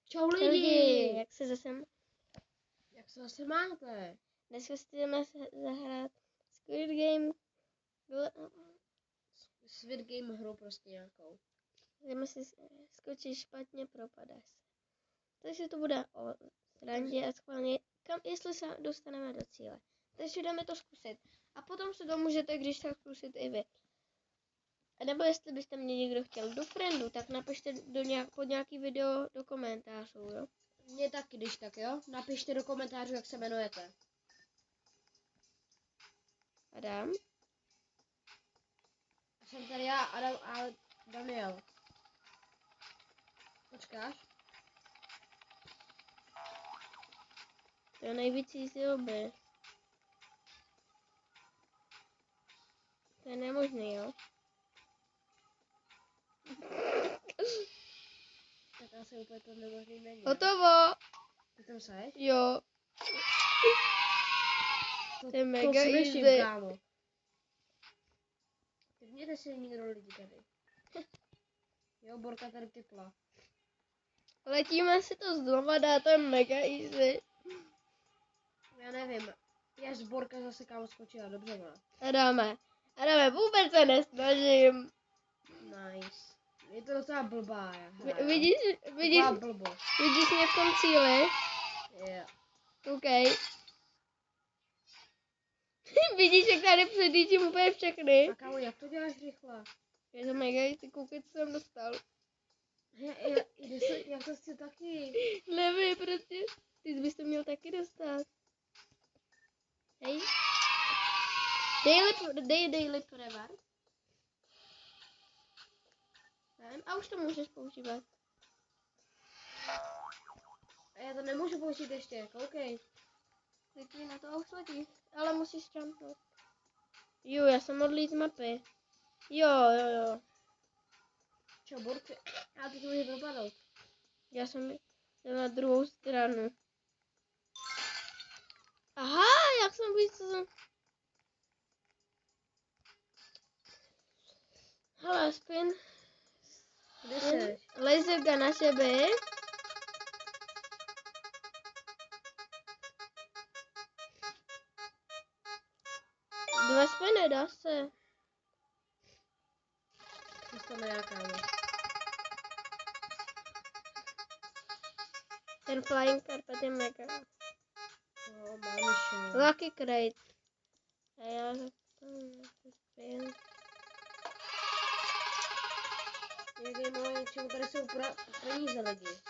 Čau Čau lidi, jak se zase máte? Dneska si jdeme zahrát Squid Game. Squid Game hru prostě nějakou. Jdeme si skočit špatně, propadáš se. Takže to bude o srandě a schválně, jestli se dostaneme do cíle. Takže jdeme to zkusit. A potom se to můžete, když tak zkusit i vy. A nebo jestli byste mě někdo chtěl do friendu, tak napište pod nějaký video do komentářů, jo? Mě taky, když tak, jo? Napište do komentářů, jak se jmenujete. Adam? A jsem tady já, Adam a Daniel. Počkáš? To je nejvíc easy obě. To je nemožný, jo? Tak asi úplně to nemožný není. Hotovo! Ty tam seš? Jo. To je mega slyším, easy. kámo. Typněte si někdo lidi tady. Jo, Borka tady typla. Letíme si to znova dát, to je mega easy. Já nevím. Já z Borka zase kámo skočila, dobře má. Adame, vůbec se nesnažím. Nice. Je to docela blbá. Vidíš mě v tom cíli? Yeah. Koukej. Vidíš, jak tady předjíždím úplně všechny? A kámo, jak to děláš rychle? Je to mega easy, koukej, co jsem dostal. Jak to chci taky? Nevím, prostě. Ty bys to měl taky dostat. Hej. Daily forever. A už to můžeš používat. A já to nemůžu použít ještě, koukej. Klikni na to a už letí. Ale musíš jumpnout. Jo, já jsem odlít z mapy. Jo. Čo, Borce? A ty to může propadnout. Já jsem na druhou stranu. Aha, jak jsem víc... Hele, spin. Kde seš? Laserka na sebe. Dva spiny, dá se. To nejaká. Ten flying carpet je mega. Máme Lucky crate. A já spin. Někdy no, čemu tady jsou peníze lidi.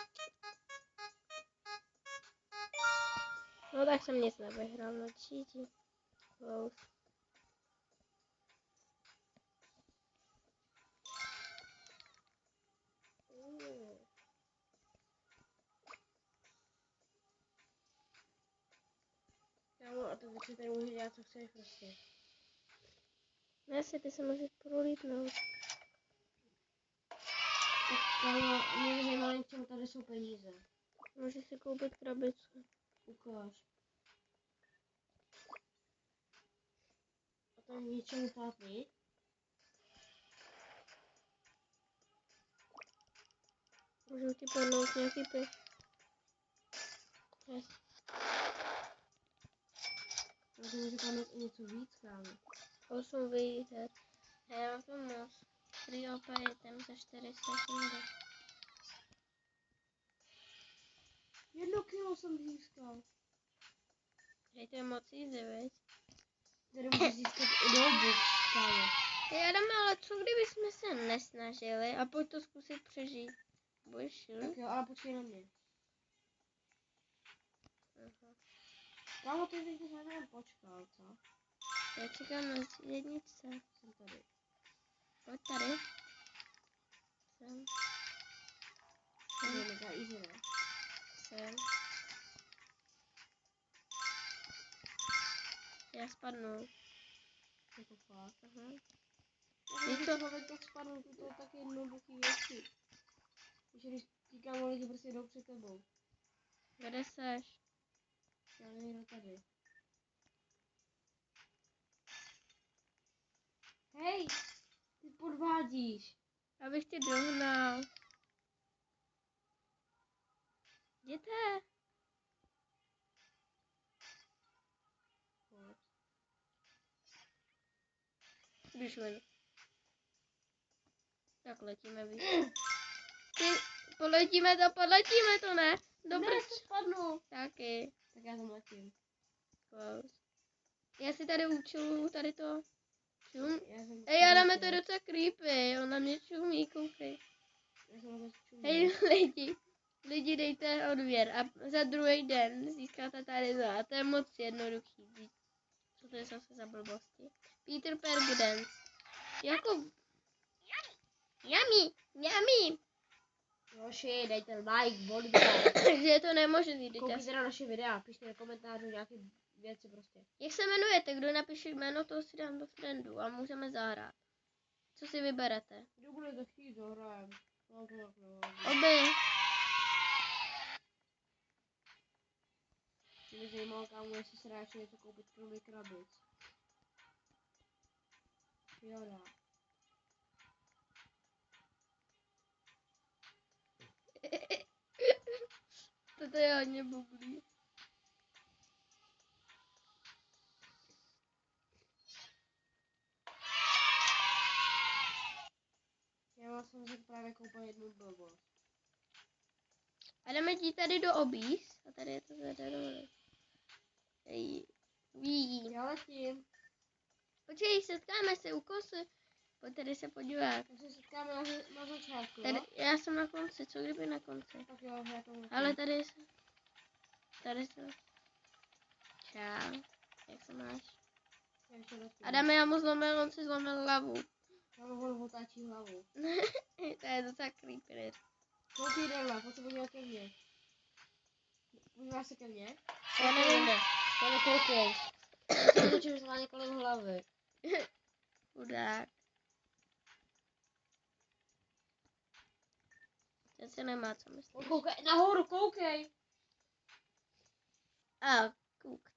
No tak jsem nic nevyhrál, no GG. Close. Kámo, a to si tady může dělat, co chceš prostě. Ne, ty se můžeš prolítnout. Tak kámo, mě zajímá, čemu tady jsou peníze. Můžeš si koupit krabičku. Ukáž. A to je něčemu platný? Můžu ti padnout nějaký pich. Yes. Takže může padnout i něco víc, kámo. 8 výher. A já mám to moc. Free OP je tam za 400 sekund. 1 kilo jsem získal. Hej, to je moc easy, veď? Tady můžu získat i notebook, kámo. Hej, Adam, ale co kdyby jsme se nesnažili a pojď to zkusit přežít. Budeš Tak jo, ale počkej na mě. Aha. Kámo, ty teď bys na počkal, co? Já čekám na jedničce. Jsem tady. Pojď tady. Jsem. To je mega easy, ne? Jsem. Já spadnu. Jako fakt. Aha. Když to člověk tak spadl, to je tak jednoduchý věci. Když ti kámo lidi prostě jdou před tebou. Kde seš? Já nejdu tady. Hej! Ty podvádíš. Abych tě dohnal. Jděte. Když ven. Tak letíme víc. Poletíme to, ne? Dobrý. Ne, to spadnu. Taky. Tak já tam letím. Close. Já si tady učuju tady to. Čum. Já jsem Adame, to je docela creepy. On na mě čumí, koukej. Já jsem na to čumil. Hej, lidi dejte odběr a za druhý den získáte tady to. A to je moc jednoduchý. Co to je zase za blbosti? Peter Pergdens. Jako... Yummy. Hoši, dejte like, vodka. Takže je to nemožný. Koukejte na naše videa, pište do komentářů nějaké věci prostě. Jak se jmenujete? Kdo napíše jméno, toho si dám do friendu a můžeme zahrát. Co si vyberete? Kdo bude to chtít, zahrajem. Obě. Mě zajímalo, kámo, jestli se dá ještě něco koupit kromě krabic. Jo, dá. Toto je hodně bublý. Já jsem si právě koupil jednu blbost. A jdeme jít tady do obís. A tady je to zde dole. Hej. Ví. Já letím. Počkej, setkáme se u kosy. Pojď tady se podívat. Tak se setkáme na začátku, Tady, jo? já jsem na konci, co kdyby na konci? Tak jo, já to letím. Ale tady se. Čau. Jak se máš? Já ještě letím. Adame, já mu zlomil, on si zlomil hlavu. Já mu on otáčí hlavu. To je docela creepy. Koukej dole, pojď se podívat ke mně. Podívá se ke mně? Já nevím. To nekoukej. Já jsem točím schválně kolem hlavy. Chudák. Ten se nemá co myslet. Koukej, nahoru, koukej. A, kouk.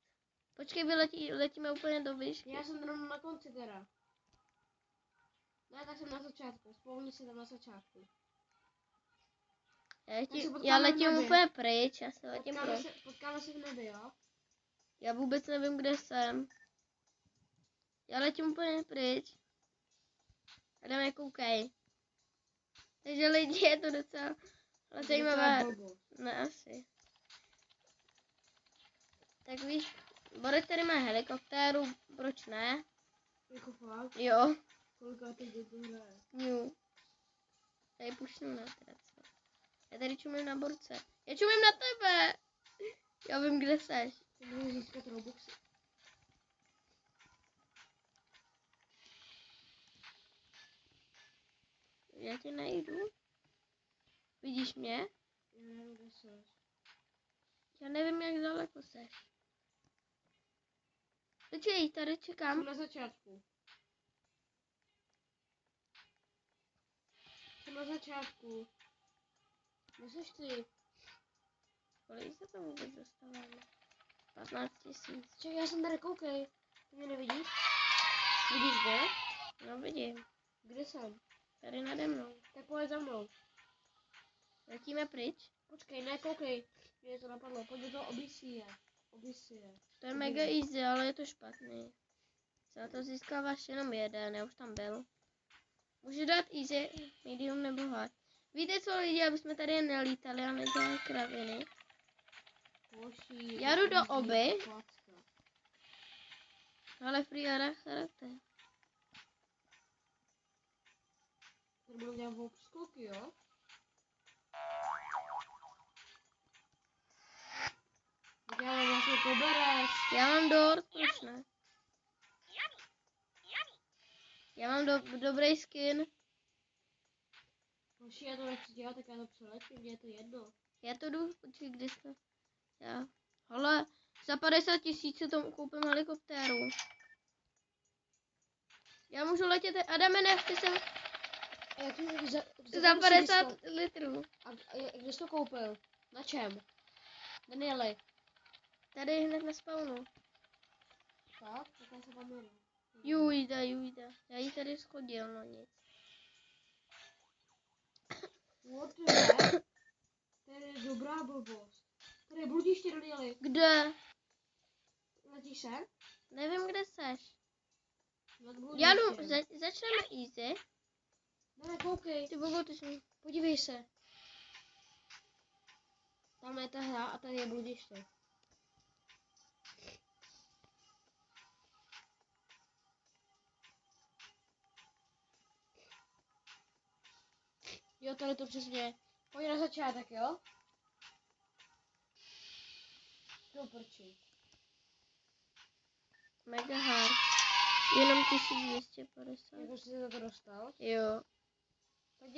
Počkej, letíme úplně do výšky. Já jsem rovnou na konci teda. Ne, tak jsem na začátku. Spomni si tam na začátku. Já potkáme v letím nebi. úplně pryč, já se letím pryč. Potkáme se v nebi, jo? Já vůbec nevím, kde jsem. Já letím úplně pryč. A jdeme, koukej. Takže lidi, je to docela zajímavé. Ne, asi. Tak víš, Borek tady má helikoptéru, proč ne? Jako fakt? Jo, Koliká teď do toho hraje? new. Tady pušnu na teda co. Já tady čumím na Borce. Já čumím na tebe! Já vím, kde seš. Ty můžu získat Robuxy. Já tě najdu. Vidíš mě? Já nevím, kde seš. Já nevím, jak daleko seš. Počkej, tady Jsem čekám. na začátku. Jsem na začátku. Kde seš ty? Kolik se to vůbec dostáváme? 15 000. Čekaj, já jsem tady, koukej. Ty mě nevidíš? Vidíš kde? No vidím. Kde jsem? Tady nade mnou. Tak pojď za mnou. Letíme pryč. Počkej, ne, koukej. Mě to napadlo, pojď do toho Odyssey. To je mega easy, ale je to špatný. Za to získáváš jenom jeden, já už tam byl. Můžu dát easy, medium nebo hard. Víte co lidi, aby jsme tady nelítali a nedělali kraviny. Já jdu do oby. Ale free charakter. To budu dělat v přeskoky, jo? Já mám vlastně koberec. Já mám dort, proč ne? Já mám dobrý skin. Hoši, já to nechci dělat, tak já to přeletím, mně je to jedno. Já to jdu, počkej, kde jste? Já. Hele, za 50 000 tomu koupím helikoptéru. Já můžu letět, Adame, nechci jsem za 50 litrů. A kde jsi to koupil? Na čem? Danieli. Tady hned na spawnu. Tak já se tam jedu. Jujda. Já jí tady schodil, no nic. What the heck? To je dobrá blbost. bludiště dojeli. Kde? Letíš sem? Nevím, kde seš. Nad Já jdu, bludištěm. začneme easy. Ne, koukej. Ty bogo, ty jsi... Podívej se. Tam je ta hra a tady je bludiště. Jo, tady to přesně. Pojď na začátek, jo? Do prči. Mega hard. Jenom 1250. Jak už jsi za to dostal? Jo. Pojď,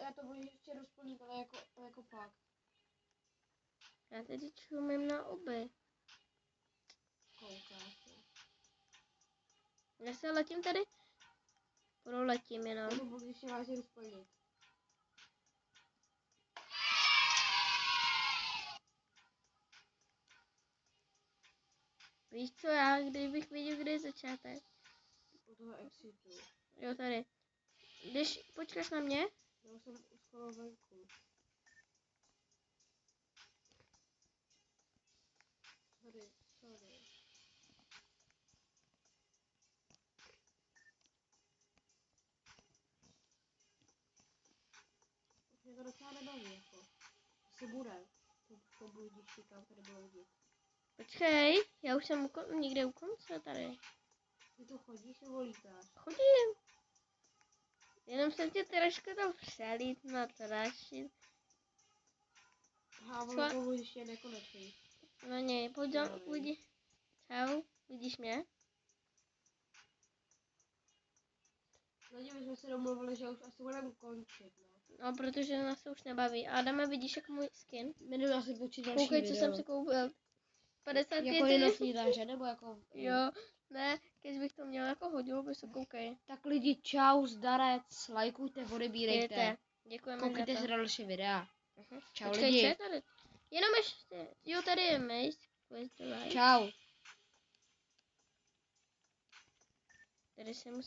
já to bludiště rozplním, ale jako pak. Já teď čumím na obě. Koukáš. Já se letím tady. Proletím jenom. To bludiště máš rozplnit. Víš co, já kdybych viděl, kde je začátek. U toho exitu. Jo, tady. Když počkáš na mě, Já už jsem skoro venku. Tady. Mě to docela nebaví, jako. Asi bude. To bludiště, kam tady bloudit. počkej, já už jsem někde u konce tady. Ty tu chodíš nebo lítáš? Chodím. Jenom jsem tě trošku to přelít na trašit. Aha, ono to bludiště je nekonečný. No ne, pojď za, uvidí. Čau, vidíš mě? Lidi, my jsme se domluvili, že už asi budeme končit, no. No, protože nás to už nebaví. Adame, vidíš jak můj skin? Jmenuji asi točit další Koukej, co video. jsem si koupil. 55 Jako jenom snídáš, nebo jako... Jo, ne, když bych to měl jako hodil, by se koukej. Tak lidi, čau, zdarec, lajkujte, odebírejte. Děkujeme Koukejte za se to. na další videa. Čau Počkej, lidi. co je tady? Jenom ještě. Jo, tady je Mace. Čau. Tady se musí